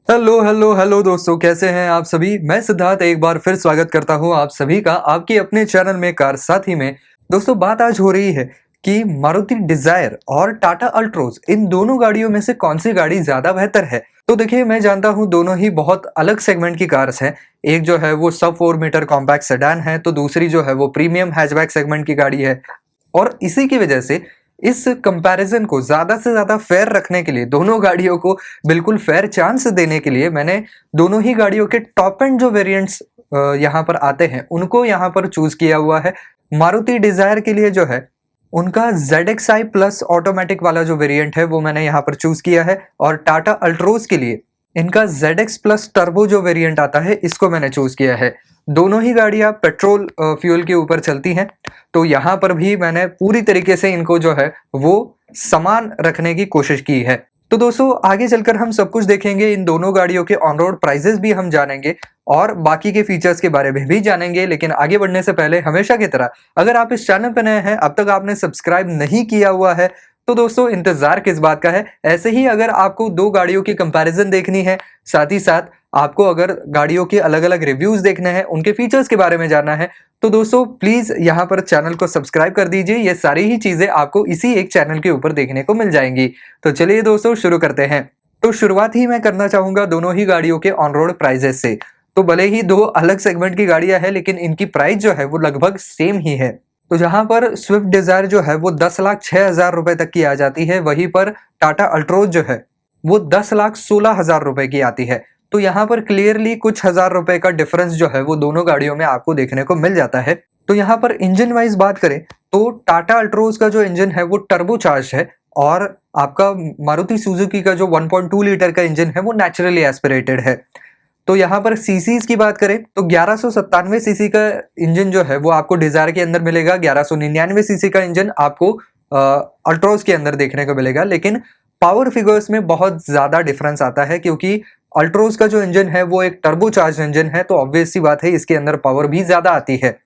Hello hello hello दोस्तों, कैसे हैं आप सभी। मैं सिद्धार्थ एक बार फिर स्वागत करता हूं आप सभी का आपके अपने चैनल में कार साथी में। दोस्तों, बात आज हो रही है कि मारुति डिजायर और टाटा अल्ट्रोज, इन दोनों गाड़ियों में से कौन सी गाड़ी ज्यादा बेहतर है। तो देखिए, मैं जानता हूं दोनों ही बहुत अलग सेगमेंट की कार्स हैं। एक जो है वो सब 4 मीटर कॉम्पैक्ट सेडान है, तो दूसरी जो है वो प्रीमियम हैचबैक सेगमेंट की गाड़ी है। और इसी की वजह से इस कंपैरिजन को ज्यादा से ज्यादा फेयर रखने के लिए, दोनों गाड़ियों को बिल्कुल फेयर चांस देने के लिए, मैंने दोनों ही गाड़ियों के टॉप एंड जो वेरिएंट्स यहाँ पर आते हैं उनको यहाँ पर चूज किया हुआ है। मारुति डिजायर के लिए जो है उनका ZXi प्लस ऑटोमेटिक वाला जो वेरिएंट है वो मैंने यहाँ पर चूज किया है, और टाटा अल्ट्रोज के लिए इनका ZX प्लस टर्बो जो वेरिएंट आता है इसको मैंने चूज किया है। दोनों ही गाड़ियां पेट्रोल फ्यूल के ऊपर चलती हैं, तो यहाँ पर भी मैंने पूरी तरीके से इनको जो है वो समान रखने की कोशिश की है। तो दोस्तों, आगे चलकर हम सब कुछ देखेंगे, इन दोनों गाड़ियों के ऑन रोड प्राइजेस भी हम जानेंगे और बाकी के फीचर्स के बारे में भी जानेंगे। लेकिन आगे बढ़ने से पहले हमेशा की तरह, अगर आप इस चैनल पर नए हैं, अब तक आपने सब्सक्राइब नहीं किया हुआ है, तो दोस्तों इंतजार किस बात का है। ऐसे ही अगर आपको दो गाड़ियों की कंपैरिजन देखनी है, साथ ही साथ आपको अगर गाड़ियों के अलग अलग रिव्यूज देखने हैं, उनके फीचर्स के बारे में जानना है, तो दोस्तों प्लीज यहाँ पर चैनल को सब्सक्राइब कर दीजिए। ये सारी ही चीजें आपको इसी एक चैनल के ऊपर देखने को मिल जाएंगी। तो चलिए दोस्तों, शुरू करते हैं। तो शुरुआत ही मैं करना चाहूंगा दोनों ही गाड़ियों के ऑन रोड प्राइजेस से। तो भले ही दो अलग सेगमेंट की गाड़ियां हैं, लेकिन इनकी प्राइस जो है वो लगभग सेम ही है। तो जहां पर स्विफ्ट डिजायर जो है वो 10,06,000 रुपए तक की आ जाती है, वहीं पर टाटा अल्ट्रोज जो है वो 10,16,000 रुपए की आती है। तो यहाँ पर क्लियरली कुछ हजार रुपए का डिफरेंस जो है वो दोनों गाड़ियों में आपको देखने को मिल जाता है। तो यहाँ पर इंजन वाइज बात करें तो टाटा अल्ट्रोज का जो इंजन है वो टर्बो चार्ज है, और आपका मारुति सुजुकी का जो 1.2 लीटर का इंजन है वो नेचुरली एस्पिरेटेड है। तो यहाँ पर सीसीज की बात करें तो 1197 सीसी का इंजन जो है वो आपको डिजायर के अंदर मिलेगा, 1199 सीसी का इंजन आपको अल्ट्रोज के अंदर देखने को मिलेगा। लेकिन पावर फिगर्स में बहुत ज्यादा डिफरेंस आता है, क्योंकि अल्ट्रोज का जो इंजन है वो एक टर्बो चार्ज इंजन है, तो ऑब्वियस सी बात है इसके अंदर पावर भी ज्यादा आती है।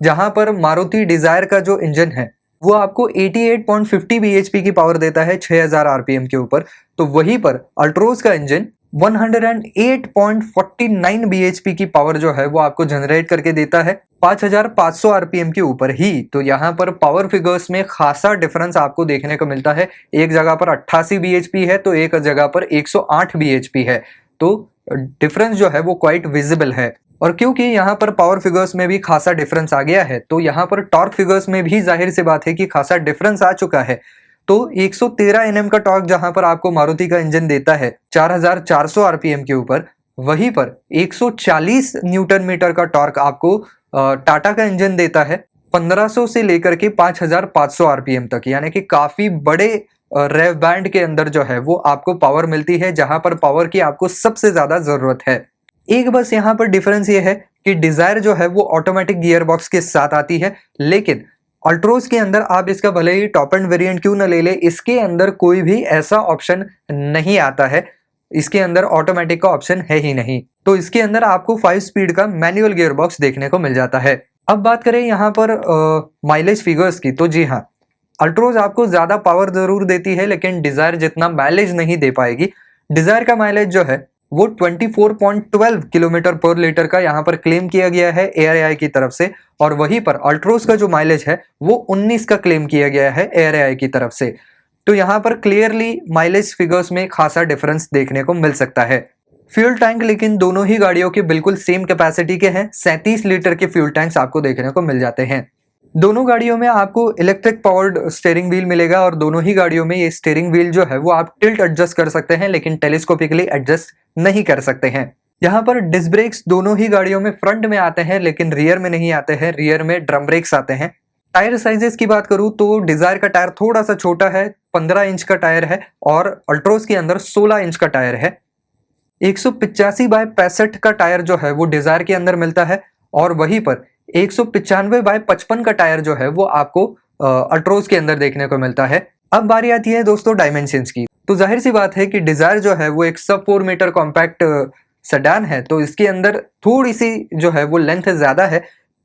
जहां पर मारुति डिजायर का जो इंजन है वो आपको 88.50 bhp की पावर देता है 6000 आरपीएम के ऊपर। तो वहीं पर अल्ट्रोज का इंजन 108.49 bhp की पावर जो है वो आपको जनरेट करके देता है 5500 आरपीएम के ऊपर ही। तो यहाँ पर पावर फिगर्स में खासा डिफरेंस आपको देखने को मिलता है। एक जगह पर 88 bhp है तो एक जगह पर 108 bhp है, तो डिफरेंस जो है वो क्वाइट विजिबल है। और क्योंकि यहाँ पर पावर फिगर्स में भी खासा डिफरेंस आ गया है, तो यहाँ पर टॉर्क फिगर्स में भी जाहिर सी बात है कि खासा डिफरेंस आ चुका है। तो 113 Nm का टॉर्क जहां पर आपको मारुति का इंजन देता है 4400 आरपीएम के ऊपर, वहीं पर 140 न्यूटन मीटर का टॉर्क आपको टाटा का इंजन देता है 1500 से लेकर के 5500 आरपीएम तक। यानी कि काफी बड़े रेव बैंड के अंदर जो है वो आपको पावर मिलती है, जहां पर पावर की आपको सबसे ज्यादा जरूरत है। एक बस यहाँ पर डिफरेंस ये है कि डिजायर जो है वो ऑटोमेटिक गियर बॉक्स के साथ आती है, लेकिन अल्ट्रोज के अंदर आप इसका भले ही टॉप एंड वेरिएंट क्यों न ले ले, इसके अंदर कोई भी ऐसा ऑप्शन नहीं आता है। इसके अंदर ऑटोमेटिक का ऑप्शन है ही नहीं, तो इसके अंदर आपको 5 स्पीड का मैनुअल गियर बॉक्स देखने को मिल जाता है। अब बात करें यहाँ पर माइलेज फिगर्स की, तो जी हाँ, अल्ट्रोज आपको ज्यादा पावर जरूर देती है, लेकिन डिजायर जितना माइलेज नहीं दे पाएगी। डिजायर का माइलेज जो है वो 24.12 किलोमीटर पर लीटर का यहाँ पर क्लेम किया गया है ARAI की तरफ से, और वहीं पर अल्ट्रोज का जो माइलेज है वो 19 का क्लेम किया गया है ARAI की तरफ से। तो यहाँ पर क्लियरली माइलेज फिगर्स में खासा डिफरेंस देखने को मिल सकता है। फ्यूल टैंक लेकिन दोनों ही गाड़ियों के बिल्कुल सेम कैपेसिटी के हैं, 37 लीटर के फ्यूल टैंक्स आपको देखने को मिल जाते हैं। दोनों गाड़ियों में आपको इलेक्ट्रिक पावर्ड स्टीयरिंग व्हील मिलेगा, और दोनों ही गाड़ियों में ये स्टीयरिंग व्हील जो है वो आप टिल्ट एडजस्ट कर सकते हैं, लेकिन टेलीस्कोपिकली एडजस्ट नहीं कर सकते हैं। यहाँ पर डिस्क ब्रेक्स दोनों ही गाड़ियों में फ्रंट में आते हैं, लेकिन रियर में नहीं आते हैं, रियर में ड्रम ब्रेक्स आते हैं। टायर साइजेस की बात करूं तो डिजायर का टायर थोड़ा सा छोटा है, 15 इंच का टायर है, और अल्ट्रोज के अंदर 16 इंच का टायर है। 185 बाय 65 का टायर जो है वो डिजायर के अंदर मिलता है, और वहीं पर 195 बाय 55 का टायर जो है वो आपको अल्ट्रोज के अंदर देखने को मिलता है। अब बारी आती है दोस्तों डायमेंशंस की। तो जाहिर सी बात है कि डिजायर जो है वो एक सब 4 मीटर कॉम्पैक्ट सेडान है, तो इसके अंदर थोड़ी सी जो है वो लेंथ ज्यादा है।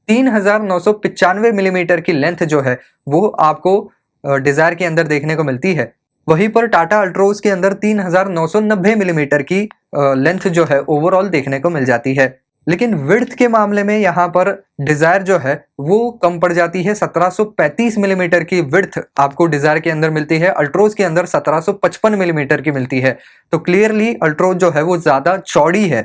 3995 मिलीमीटर की लेंथ जो है वो आपको डिजायर के अंदर देखने को मिलती है। वहीं पर टाटा अल्ट्रोज के अंदर 3990 मिलीमीटर की लेंथ जो है ओवरऑल देखने को मिल जाती है। लेकिन विड्थ के मामले में यहाँ पर डिजायर जो है वो कम पड़ जाती है। 1735 मिलीमीटर की विड्थ आपको डिजायर के अंदर मिलती है, अल्ट्रोज के अंदर 1755 मिलीमीटर की मिलती है। तो क्लियरली अल्ट्रोज जो है वो ज्यादा चौड़ी है।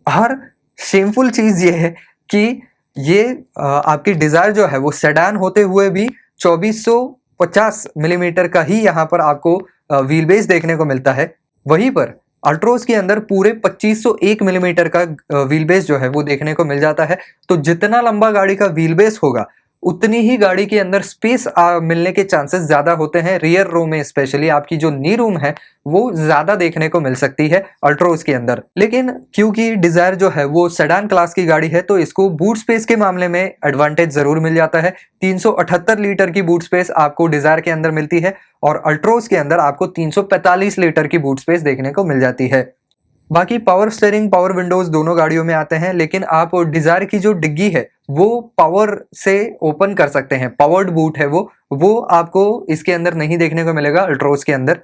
और शेमफुल चीज ये है कि ये आपकी डिजायर जो है वो सेडान होते हुए भी 2450 मिलीमीटर का ही यहाँ पर आपको व्हील बेस देखने को मिलता है। वहीं पर अल्ट्रोज के अंदर पूरे 2501 मिलीमीटर का व्हील बेस जो है वो देखने को मिल जाता है। तो जितना लंबा गाड़ी का व्हील बेस होगा उतनी ही गाड़ी के अंदर स्पेस मिलने के चांसेस ज्यादा होते हैं। रियर रो में स्पेशली आपकी जो नी रूम है वो ज्यादा देखने को मिल सकती है अल्ट्रोज के अंदर। लेकिन क्योंकि डिजायर जो है वो सेडान क्लास की गाड़ी है तो इसको बूट स्पेस के मामले में एडवांटेज जरूर मिल जाता है। 378 लीटर की बूट स्पेस आपको डिजायर के अंदर मिलती है और अल्ट्रोज के अंदर आपको 345 लीटर की बूट स्पेस देखने को मिल जाती है। बाकी पावर स्टीयरिंग, पावर विंडोज दोनों गाड़ियों में आते हैं, लेकिन आप डिजायर की जो डिग्गी है वो पावर से ओपन कर सकते हैं। पावर्ड बूट है वो आपको इसके अंदर नहीं देखने को मिलेगा अल्ट्रोज के अंदर।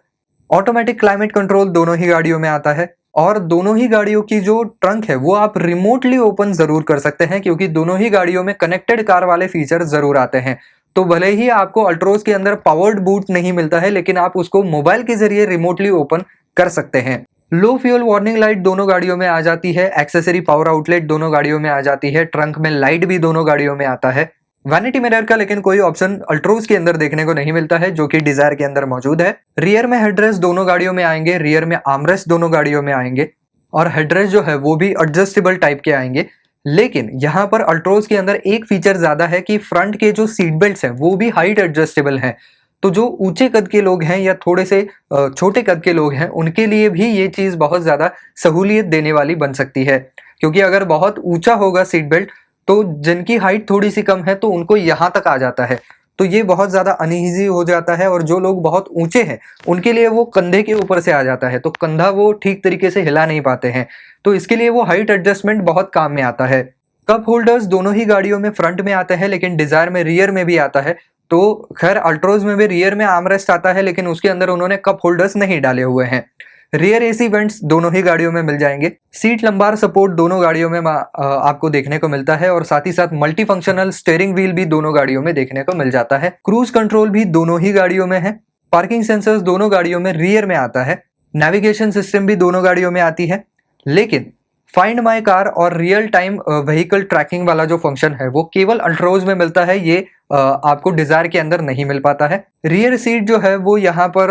ऑटोमेटिक क्लाइमेट कंट्रोल दोनों ही गाड़ियों में आता है और दोनों ही गाड़ियों की जो ट्रंक है वो आप रिमोटली ओपन जरूर कर सकते हैं, क्योंकि दोनों ही गाड़ियों में कनेक्टेड कार वाले फीचर जरूर आते हैं। तो भले ही आपको अल्ट्रोज के अंदर पावर्ड बूट नहीं मिलता है, लेकिन आप उसको मोबाइल के जरिए रिमोटली ओपन कर सकते हैं। लो फ्यूल वार्निंग लाइट दोनों गाड़ियों में आ जाती है। एक्सेसरी पावर आउटलेट दोनों गाड़ियों में आ जाती है। ट्रंक में लाइट भी दोनों गाड़ियों में आता है। वैनिटी मिरर का लेकिन कोई ऑप्शन अल्ट्रोज के अंदर देखने को नहीं मिलता है, जो कि डिजायर के अंदर मौजूद है। रियर में हेडरेस्ट दोनों गाड़ियों में आएंगे, रियर में आर्मरेस्ट दोनों गाड़ियों में आएंगे और हेडरेस्ट जो है वो भी एडजस्टेबल टाइप के आएंगे। लेकिन यहाँ पर अल्ट्रोज के अंदर एक फीचर ज्यादा है कि फ्रंट के जो सीट बेल्ट हैं वो भी हाइट एडजस्टेबल हैं। तो जो ऊंचे कद के लोग हैं या थोड़े से छोटे कद के लोग हैं उनके लिए भी ये चीज बहुत ज्यादा सहूलियत देने वाली बन सकती है, क्योंकि अगर बहुत ऊंचा होगा सीट बेल्ट तो जिनकी हाइट थोड़ी सी कम है तो उनको यहाँ तक आ जाता है, तो ये बहुत ज्यादा अनईजी हो जाता है। और जो लोग बहुत ऊंचे हैं उनके लिए वो कंधे के ऊपर से आ जाता है, तो कंधा वो ठीक तरीके से हिला नहीं पाते हैं, तो इसके लिए वो हाइट एडजस्टमेंट बहुत काम में आता है। कप होल्डर्स दोनों ही गाड़ियों में फ्रंट में आते हैं, लेकिन डिजायर में रियर में भी आता है। तो खैर अल्ट्रोज में भी रियर में आर्मरेस्ट आता है, लेकिन उसके अंदर उन्होंने कप होल्डर्स नहीं डाले हुए हैं। रियर एसी वेंट्स दोनों ही गाड़ियों में मिल जाएंगे। सीट लंबार सपोर्ट दोनों गाड़ियों में आपको देखने को मिलता है और साथ ही साथ मल्टी फंक्शनल स्टीयरिंग व्हील भी दोनों गाड़ियों में देखने को मिल जाता है। क्रूज कंट्रोल भी दोनों ही गाड़ियों में है। पार्किंग सेंसर्स दोनों गाड़ियों में रियर में आता है। नेविगेशन सिस्टम भी दोनों गाड़ियों में आती है, लेकिन फाइंड माई कार और रियल टाइम व्हीकल ट्रैकिंग वाला जो फंक्शन है वो केवल अल्ट्रोज में मिलता है, ये आपको डिजायर के अंदर नहीं मिल पाता है। रियर सीट जो है वो यहाँ पर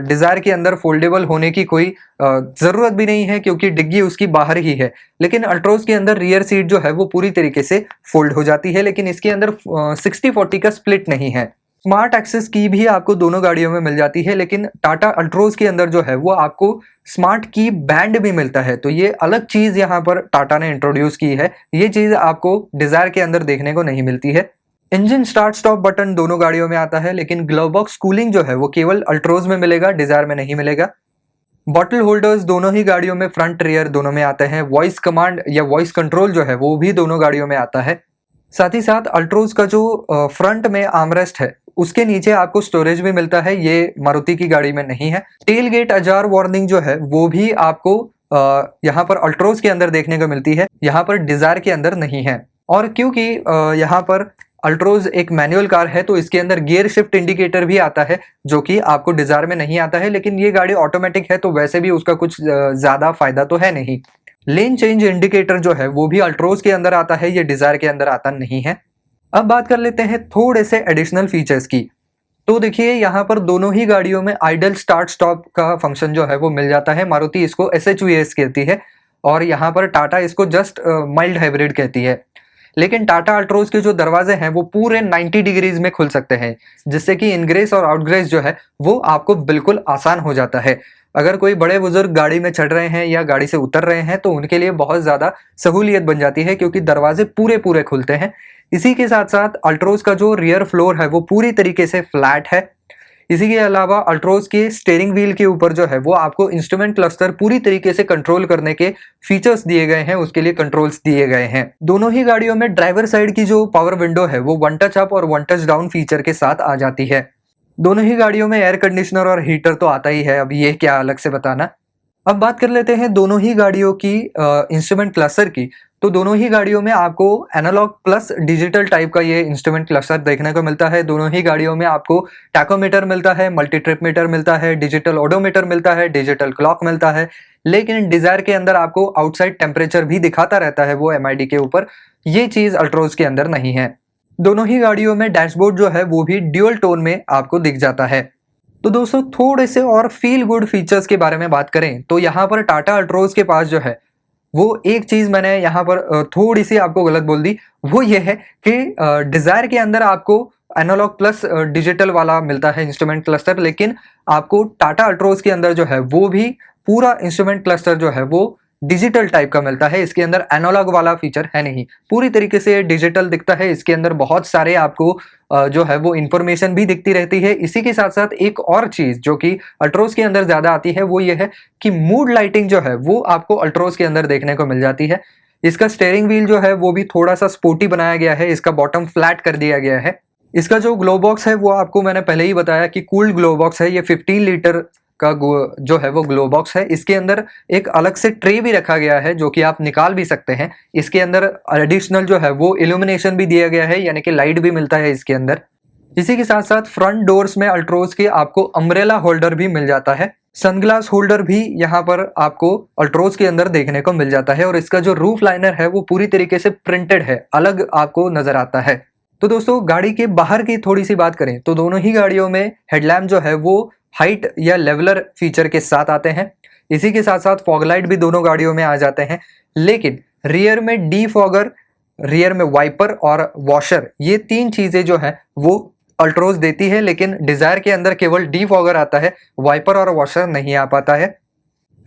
डिजायर के अंदर फोल्डेबल होने की कोई जरूरत भी नहीं है, क्योंकि डिग्गी उसकी बाहर ही है। लेकिन अल्ट्रोज के अंदर रियर सीट जो है वो पूरी तरीके से फोल्ड हो जाती है, लेकिन इसके अंदर 60-40 का स्प्लिट नहीं है। स्मार्ट एक्सेस की भी आपको दोनों गाड़ियों में मिल जाती है, लेकिन टाटा अल्ट्रोज के अंदर जो है वो आपको स्मार्ट की बैंड भी मिलता है। तो ये अलग चीज यहाँ पर टाटा ने इंट्रोड्यूस की है, ये चीज आपको डिजायर के अंदर देखने को नहीं मिलती है। इंजन स्टार्ट स्टॉप बटन दोनों गाड़ियों में आता है, लेकिन ग्लव बॉक्स कूलिंग जो है वो केवल अल्ट्रोज में मिलेगा, डिजायर में नहीं मिलेगा। बॉटल होल्डर्स दोनों ही गाड़ियों में फ्रंट रियर दोनों में आते हैं। वॉइस कमांड या वॉइस कंट्रोल जो है वो भी दोनों गाड़ियों में आता है। साथ ही साथ अल्ट्रोज का जो फ्रंट में आर्मरेस्ट है उसके नीचे आपको स्टोरेज भी मिलता है, ये मारुति की गाड़ी में नहीं है। टेल गेट अजार वार्निंग जो है वो भी आपको यहाँ पर अल्ट्रोज के अंदर देखने को मिलती है, यहाँ पर डिजायर के अंदर नहीं है। और क्योंकि यहाँ पर अल्ट्रोज एक मैनुअल कार है तो इसके अंदर गियर शिफ्ट इंडिकेटर भी आता है, जो कि आपको डिजायर में नहीं आता है। लेकिन ये गाड़ी ऑटोमेटिक है तो वैसे भी उसका कुछ ज्यादा फायदा तो है नहीं। लेन चेंज इंडिकेटर जो है वो भी अल्ट्रोज के अंदर आता है, ये डिजायर के अंदर आता नहीं है। अब बात कर लेते हैं थोड़े से एडिशनल फीचर्स की। तो देखिए यहाँ पर दोनों ही गाड़ियों में आइडल स्टार्ट स्टॉप का फंक्शन जो है वो मिल जाता है। मारुति इसको SHVS कहती है और यहाँ पर टाटा इसको जस्ट माइल्ड हाइब्रिड कहती है। लेकिन टाटा अल्ट्रोज के जो दरवाजे हैं वो पूरे 90 डिग्रीज में खुल सकते हैं, जिससे कि इनग्रेस और आउटग्रेस जो है वो आपको बिल्कुल आसान हो जाता है। अगर कोई बड़े बुजुर्ग गाड़ी में चढ़ रहे हैं या गाड़ी से उतर रहे हैं तो उनके लिए बहुत ज्यादा सहूलियत बन जाती है, क्योंकि दरवाजे पूरे पूरे खुलते हैं। इसी के साथ साथ अल्ट्रोज का जो रियर फ्लोर है वो पूरी तरीके से फ्लैट है। इसी के अलावा अल्ट्रोज के स्टीयरिंग व्हील के ऊपर जो है वो आपको इंस्ट्रूमेंट क्लस्टर पूरी तरीके से कंट्रोल करने के फीचर्स दिए गए हैं, उसके लिए कंट्रोल्स दिए गए हैं। दोनों ही गाड़ियों में ड्राइवर साइड की जो पावर विंडो है वो 1 टच अप और 1 टच डाउन फीचर के साथ आ जाती है। दोनों ही गाड़ियों में एयर कंडीशनर और हीटर तो आता ही है, अब ये क्या अलग से बताना। अब बात कर लेते हैं दोनों ही गाड़ियों की इंस्ट्रूमेंट क्लस्टर की। तो दोनों ही गाड़ियों में आपको एनालॉग प्लस डिजिटल टाइप का ये इंस्ट्रूमेंट क्लस्टर देखने को मिलता है। दोनों ही गाड़ियों में आपको टैकोमीटर मिलता है, मल्टी ट्रिप मीटर मिलता है, डिजिटल ओडोमीटर मिलता है, डिजिटल क्लॉक मिलता है। लेकिन डिजायर के अंदर आपको आउटसाइड टेम्परेचर भी दिखाता रहता है वो एमआईडी के ऊपर। ये चीज अल्ट्रोज के अंदर नहीं है। दोनों ही गाड़ियों में डैशबोर्ड जो है वो भी ड्यूअल टोन में आपको दिख जाता है। तो दोस्तों थोड़े से और फील गुड फीचर्स के बारे में बात करें तो यहाँ पर टाटा अल्ट्रोज के पास जो है वो एक चीज मैंने यहाँ पर थोड़ी सी आपको गलत बोल दी, वो ये है कि डिजायर के अंदर आपको एनालॉग प्लस डिजिटल वाला मिलता है इंस्ट्रूमेंट क्लस्टर, लेकिन आपको टाटा अल्ट्रोज के अंदर जो है वो भी पूरा इंस्ट्रूमेंट क्लस्टर जो है वो डिजिटल टाइप का मिलता है। इसके अंदर एनालॉग वाला फीचर है नहीं, पूरी तरीके से डिजिटल दिखता है। इसके अंदर बहुत सारे आपको जो है वो इंफॉर्मेशन भी दिखती रहती है। इसी के साथ साथ एक और चीज जो कि अल्ट्रोज के अंदर ज्यादा आती है वो ये है कि मूड लाइटिंग जो है वो आपको अल्ट्रोज के अंदर देखने को मिल जाती है। इसका स्टीयरिंग व्हील जो है वो भी थोड़ा सा स्पोर्टी बनाया गया है, इसका बॉटम फ्लैट कर दिया गया है। इसका जो ग्लो बॉक्स है वो आपको मैंने पहले ही बताया कि कूल्ड ग्लो बॉक्स है। ये 15 लीटर का जो है वो ग्लो बॉक्स है। इसके अंदर एक अलग से ट्रे भी रखा गया है जो कि आप निकाल भी सकते हैं। इसके अंदर एडिशनल जो है वो इल्यूमिनेशन भी दिया गया है, यानी कि लाइट भी मिलता है इसके अंदर। इसी के साथ साथ फ्रंट डोर्स में अल्ट्रोज के आपको अम्ब्रेला होल्डर भी मिल जाता है। सनग्लास होल्डर भी यहाँ पर आपको अल्ट्रोज के अंदर देखने को मिल जाता है। और इसका जो रूफ लाइनर है वो पूरी तरीके से प्रिंटेड है, अलग आपको नजर आता है। तो दोस्तों गाड़ी के बाहर की थोड़ी सी बात करें तो दोनों ही गाड़ियों में हेडलैम्प जो है वो हाइट या लेवलर फीचर के साथ आते हैं। इसी के साथ साथ फॉग लाइट भी दोनों गाड़ियों में आ जाते हैं। लेकिन रियर में डीफॉगर, रियर में वाइपर और वॉशर, ये तीन चीजें जो है वो अल्ट्रोज देती है, लेकिन डिजायर के अंदर केवल डीफॉगर आता है, वाइपर और वॉशर नहीं आ पाता है।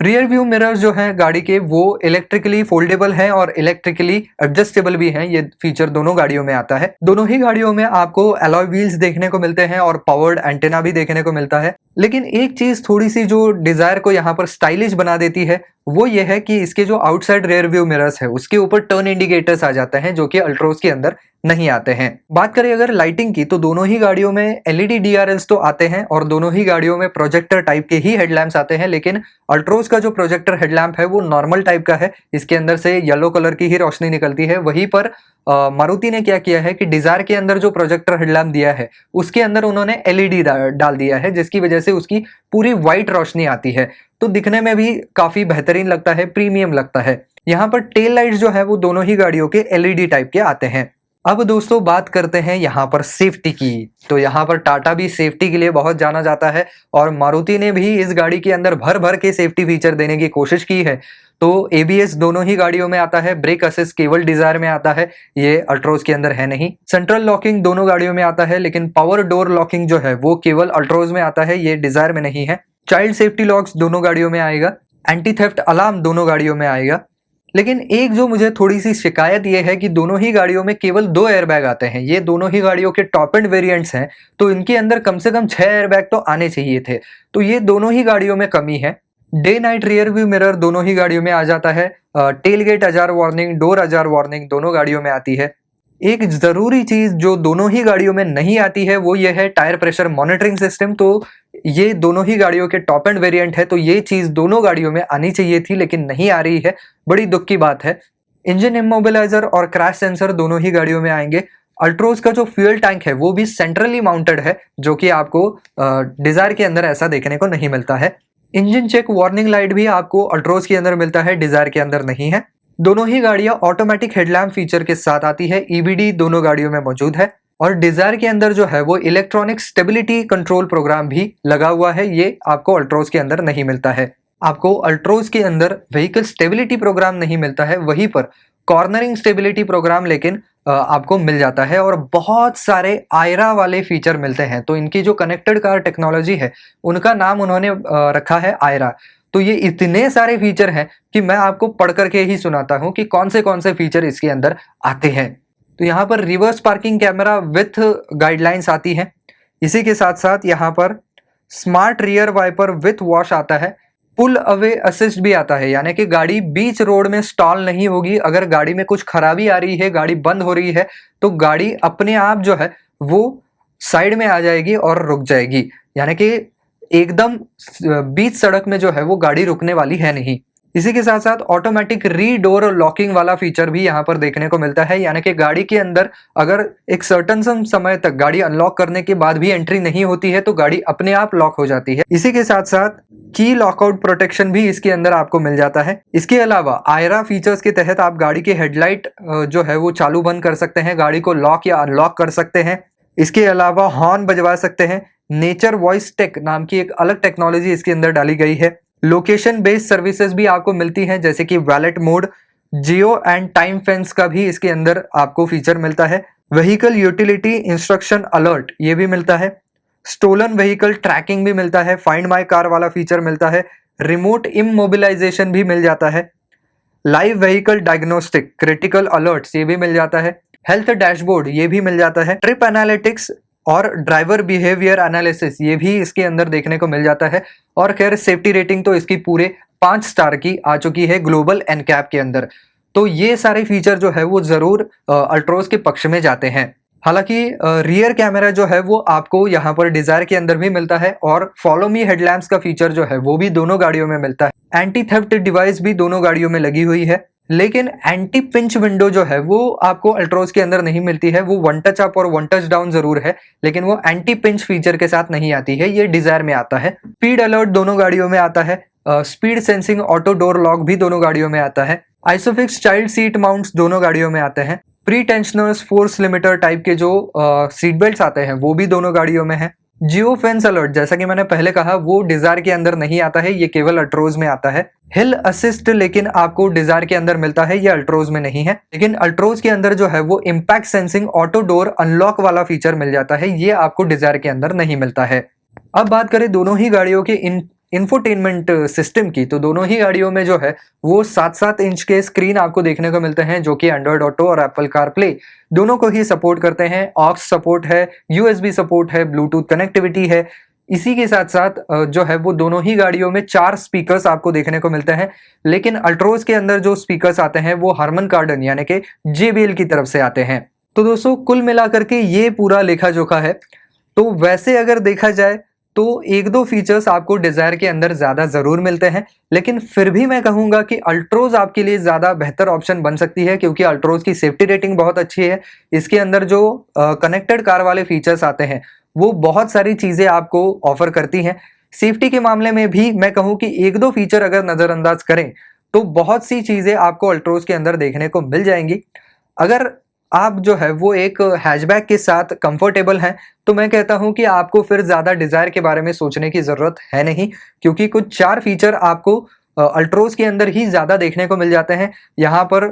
रियर व्यू मिरर्स जो हैं गाड़ी के वो इलेक्ट्रिकली फोल्डेबल हैं और इलेक्ट्रिकली एडजस्टेबल भी हैं। ये फीचर दोनों गाड़ियों में आता है। दोनों ही गाड़ियों में आपको अलॉय व्हील्स देखने को मिलते हैं और पावर्ड एंटेना भी देखने को मिलता है। लेकिन एक चीज थोड़ी सी जो डिजायर को यहाँ पर स्टाइलिश बना देती है वो ये है कि इसके जो आउटसाइड रियर व्यू मिरर्स है उसके ऊपर टर्न इंडिकेटर्स आ जाते हैं जो कि अल्ट्रोज के अंदर नहीं आते हैं। बात करें अगर लाइटिंग की तो दोनों ही गाड़ियों में एलईडी डीआरएल्स तो आते हैं और दोनों ही गाड़ियों में प्रोजेक्टर टाइप के ही हेडलैम्प्स आते हैं। लेकिन अल्ट्रोज का जो प्रोजेक्टर हेडलैम्प है वो नॉर्मल टाइप का है, इसके अंदर से येलो कलर की ही रोशनी निकलती है। वहीं पर मारुति ने क्या किया है कि डिजायर के अंदर जो प्रोजेक्टर हेडलैम्प दिया है उसके अंदर उन्होंने एलईडी डाल दिया है, जिसकी वजह से उसकी पूरी व्हाइट रोशनी आती है। तो दिखने में भी काफी बेहतरीन लगता है, प्रीमियम लगता है। यहाँ पर टेल लाइट्स जो है वो दोनों ही गाड़ियों के एलईडी टाइप के आते हैं। अब दोस्तों बात करते हैं यहाँ पर सेफ्टी की। तो यहाँ पर टाटा भी सेफ्टी के लिए बहुत जाना जाता है और मारुति ने भी इस गाड़ी के अंदर भर भर के सेफ्टी फीचर देने की कोशिश की है। तो एबीएस दोनों ही गाड़ियों में आता है, ब्रेक असिस्ट केवल डिजायर में आता है, ये अल्ट्रोज के अंदर है नहीं। सेंट्रल लॉकिंग दोनों गाड़ियों में आता है, लेकिन पावर डोर लॉकिंग जो है वो केवल अल्ट्रोज में आता है, ये डिजायर में नहीं है। चाइल्ड सेफ्टी लॉक्स दोनों गाड़ियों में आएगा, एंटी थेफ्ट अलार्म दोनों गाड़ियों में आएगा। लेकिन एक जो मुझे थोड़ी सी शिकायत ये है कि दोनों ही गाड़ियों में केवल 2 एयरबैग आते हैं। ये दोनों ही गाड़ियों के टॉप एंड वेरिएंट्स हैं, तो इनके अंदर कम से कम 6 एयरबैग तो आने चाहिए थे। तो ये दोनों ही गाड़ियों में कमी है। Day night rear view mirror दोनों ही गाड़ियों में आ जाता है। Tail gate ajar warning, door ajar warning दोनों गाड़ियों में आती है। एक जरूरी चीज जो दोनों ही गाड़ियों में नहीं आती है वो ये है टायर प्रेशर मॉनिटरिंग सिस्टम। तो ये दोनों ही गाड़ियों के टॉप एंड वेरिएंट है, तो ये चीज दोनों गाड़ियों में आनी चाहिए थी लेकिन नहीं आ रही है, बड़ी दुख की बात है। इंजन इमोबिलाइजर और क्रैश सेंसर दोनों ही गाड़ियों में आएंगे। अल्ट्रोज का जो फ्यूल टैंक है वो भी सेंट्रली माउंटेड है, जो कि आपको डिजायर के अंदर ऐसा देखने को नहीं मिलता है। इंजन चेक वार्निंग लाइट भी आपको अल्ट्रोज के अंदर मिलता है, डिजायर के अंदर नहीं है। दोनों ही गाड़ियां ऑटोमेटिक हेडलैम्प फीचर के साथ आती है, ईबीडी दोनों गाड़ियों में मौजूद है। और डिजायर के अंदर जो है वो इलेक्ट्रॉनिक स्टेबिलिटी कंट्रोल प्रोग्राम भी लगा हुआ है, ये आपको अल्ट्रोज के अंदर नहीं मिलता है। आपको अल्ट्रोज के अंदर व्हीकल स्टेबिलिटी प्रोग्राम नहीं मिलता है, वहीं पर कॉर्नरिंग स्टेबिलिटी प्रोग्राम लेकिन आपको मिल जाता है। और बहुत सारे आयरा वाले फीचर मिलते हैं। तो इनकी जो कनेक्टेड कार टेक्नोलॉजी है उनका नाम उन्होंने रखा है आयरा। तो ये इतने सारे फीचर हैं कि मैं आपको पढ़ करके ही सुनाता हूं कि कौन से फीचर इसके अंदर आते हैं। तो यहाँ पर reverse parking camera with guidelines आती है। इसी के साथ साथ यहाँ पर smart rear wiper with wash आता है। पुल अवे असिस्ट भी आता है, यानी कि गाड़ी बीच रोड में स्टॉल नहीं होगी। अगर गाड़ी में कुछ खराबी आ रही है, गाड़ी बंद हो रही है, तो गाड़ी अपने आप जो है वो साइड में आ जाएगी और रुक जाएगी। यानी कि एकदम बीच सड़क में जो है वो गाड़ी रुकने वाली है नहीं। इसी के साथ साथ ऑटोमेटिक री डोर लॉकिंग वाला फीचर भी यहाँ पर देखने को मिलता है, यानी कि गाड़ी के अंदर अगर एक सर्टन समय तक गाड़ी अनलॉक करने के बाद भी एंट्री नहीं होती है तो गाड़ी अपने आप लॉक हो जाती है। इसी के साथ साथ की लॉकआउट प्रोटेक्शन भी इसके अंदर आपको मिल जाता है। इसके अलावा आयरा फीचर्स के तहत आप गाड़ी के हेडलाइट जो है वो चालू बंद कर सकते हैं, गाड़ी को लॉक या अनलॉक कर सकते हैं। इसके अलावा हॉर्न बजवा सकते हैं। नेचर वॉइस टेक नाम की एक अलग टेक्नोलॉजी इसके अंदर डाली गई है। लोकेशन बेस्ड सर्विसेज भी आपको मिलती हैं, जैसे कि wallet mode, Jio and time fence का भी इसके अंदर आपको फीचर मिलता है। व्हीकल यूटिलिटी इंस्ट्रक्शन अलर्ट ये भी मिलता है। स्टोलन व्हीकल ट्रैकिंग भी मिलता है। फाइंड माई कार वाला फीचर मिलता है। रिमोट इमोबिलाइजेशन भी मिल जाता है। Live vehicle diagnostic critical alerts ये भी मिल जाता है। हेल्थ डैशबोर्ड ये भी मिल जाता है। ट्रिप एनालिटिक्स और ड्राइवर बिहेवियर एनालिसिस ये भी इसके अंदर देखने को मिल जाता है। और खैर सेफ्टी रेटिंग तो इसकी पूरे 5 स्टार की आ चुकी है ग्लोबल एनकैप के अंदर। तो ये सारे फीचर जो है वो जरूर अल्ट्रोज के पक्ष में जाते हैं। हालांकि रियर कैमरा जो है वो आपको यहाँ पर डिजायर के अंदर भी मिलता है और फॉलो मी हेडलैम्प्स का फीचर जो है वो भी दोनों गाड़ियों में मिलता है। एंटी थेफ्ट डिवाइस भी दोनों गाड़ियों में लगी हुई है, लेकिन एंटी पिंच विंडो जो है वो आपको अल्ट्रोज के अंदर नहीं मिलती है। वो वन टच अप और वन टच डाउन जरूर है, लेकिन वो एंटी पिंच फीचर के साथ नहीं आती है, ये डिजायर में आता है। स्पीड अलर्ट दोनों गाड़ियों में आता है। Speed sensing auto door lock भी दोनों गाड़ियों में आता है। आइसोफिक्स चाइल्ड सीट माउंट्स दोनों गाड़ियों में आते हैं। Pre tensioners force limiter type के जो सीट बेल्ट आते हैं वो भी दोनों गाड़ियों में है। जियो फेंस अलर्ट जैसा कि मैंने पहले कहा वो डिजायर के अंदर नहीं आता है, ये केवल अल्ट्रोज में आता है। हिल असिस्ट लेकिन आपको डिजायर के अंदर मिलता है, ये अल्ट्रोज में नहीं है। लेकिन अल्ट्रोज के अंदर जो है वो impact sensing auto door unlock वाला फीचर मिल जाता है, ये आपको डिजायर के अंदर नहीं मिलता है। अब बात करें दोनों ही गाड़ियों के इंफोटेनमेंट सिस्टम की, तो दोनों ही गाड़ियों में जो है वो 7-7 इंच के स्क्रीन आपको देखने को मिलते हैं, जो कि एंड्रॉयड ऑटो और एप्पल कारप्ले दोनों को ही सपोर्ट करते हैं। ऑक्स सपोर्ट है, यूएसबी सपोर्ट है, ब्लूटूथ कनेक्टिविटी है। इसी के साथ साथ जो है वो दोनों ही गाड़ियों में 4 स्पीकर्स आपको देखने को मिलते हैं, लेकिन अल्ट्रोज के अंदर जो स्पीकर्स आते हैं वो हारमन कार्डन यानी कि JBL की तरफ से आते हैं। तो दोस्तों कुल मिलाकर के ये पूरा लेखा जोखा है। तो वैसे अगर देखा जाए तो 1-2 फीचर्स आपको डिजायर के अंदर ज्यादा जरूर मिलते हैं, लेकिन फिर भी मैं कहूंगा कि अल्ट्रोज आपके लिए ज्यादा बेहतर ऑप्शन बन सकती है, क्योंकि अल्ट्रोज की सेफ्टी रेटिंग बहुत अच्छी है। इसके अंदर जो कनेक्टेड कार वाले फीचर्स आते हैं वो बहुत सारी चीजें आपको ऑफर करती हैं। सेफ्टी के मामले में भी मैं कहूं कि 1-2 फीचर अगर नजरअंदाज करें तो बहुत सी चीजें आपको अल्ट्रोज के अंदर देखने को मिल जाएंगी। अगर आप जो है वो एक हैचबैक के साथ कंफर्टेबल हैं तो मैं कहता हूं कि आपको फिर ज्यादा डिजायर के बारे में सोचने की जरूरत है नहीं, क्योंकि कुछ 4 फीचर आपको अल्ट्रोज के अंदर ही ज्यादा देखने को मिल जाते हैं। यहाँ पर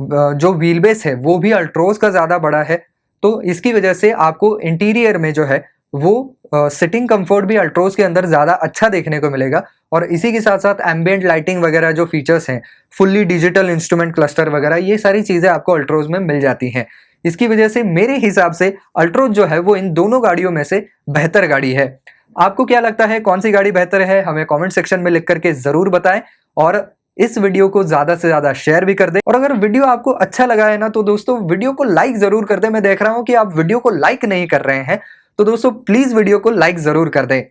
जो व्हील बेस है वो भी अल्ट्रोज का ज्यादा बड़ा है, तो इसकी वजह से आपको इंटीरियर में जो है वो सिटिंग कंफर्ट भी अल्ट्रोज के अंदर ज्यादा अच्छा देखने को मिलेगा। और इसी के साथ साथ एम्बिएंट लाइटिंग वगैरह जो फीचर्स हैं, फुल्ली डिजिटल इंस्ट्रूमेंट क्लस्टर वगैरह, ये सारी चीजें आपको अल्ट्रोज में मिल जाती हैं। इसकी वजह से मेरे हिसाब से अल्ट्रोज जो है वो इन दोनों गाड़ियों में से बेहतर गाड़ी है। आपको क्या लगता है कौन सी गाड़ी बेहतर है, हमें कमेंट सेक्शन में लिख करके जरूर बताएं और इस वीडियो को ज्यादा से ज्यादा शेयर भी कर दें। और अगर वीडियो आपको अच्छा लगा है ना तो दोस्तों वीडियो को लाइक जरूर कर दें। मैं देख रहा हूं कि आप वीडियो को लाइक नहीं कर रहे हैं, तो दोस्तों प्लीज वीडियो को लाइक जरूर कर दें।